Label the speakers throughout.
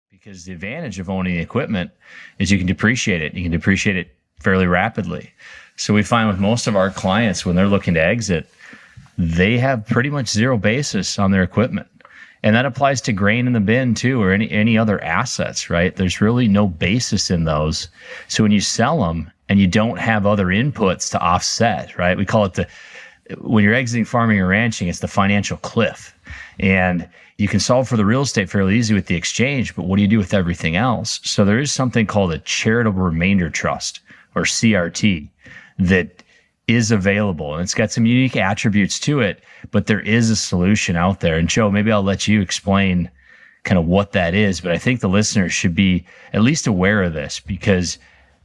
Speaker 1: because the advantage of owning the equipment is you can depreciate it. You can depreciate it fairly rapidly. So we find with most of our clients, when they're looking to exit, they have pretty much zero basis on their equipment. And that applies to grain in the bin too, or any other assets, right? There's really no basis in those. So when you sell them and you don't have other inputs to offset, right? We call it when you're exiting farming or ranching, it's the financial cliff. And you can solve for the real estate fairly easy with the exchange, but what do you do with everything else? So there is something called a charitable remainder trust, or CRT, that is available. And it's got some unique attributes to it, but there is a solution out there. And Joe, maybe I'll let you explain kind of what that is, but I think the listeners should be at least aware of this, because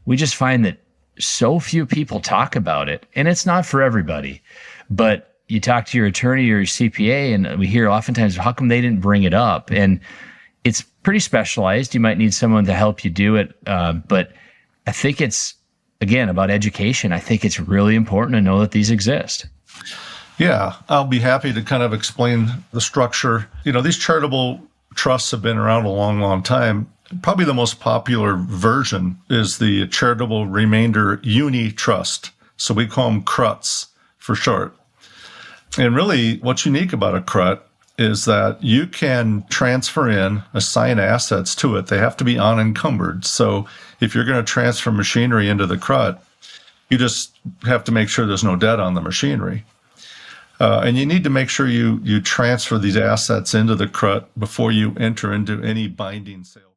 Speaker 1: we just find that so few people talk about it, and it's not for everybody. But you talk to your attorney or your CPA, and we hear oftentimes, how come they didn't bring it up? And it's pretty specialized. You might need someone to help you do it. But I think it's, again, about education. I think it's really important to know that these exist.
Speaker 2: Yeah, I'll be happy to kind of explain the structure. These charitable trusts have been around a long, long time. Probably the most popular version is the Charitable Remainder Uni Trust. So we call them CRTs for short. And really, what's unique about a CRT is that you can transfer in, assign assets to it. They have to be unencumbered. So if you're going to transfer machinery into the CRT, you just have to make sure there's no debt on the machinery. And you need to make sure you transfer these assets into the CRT before you enter into any binding sale.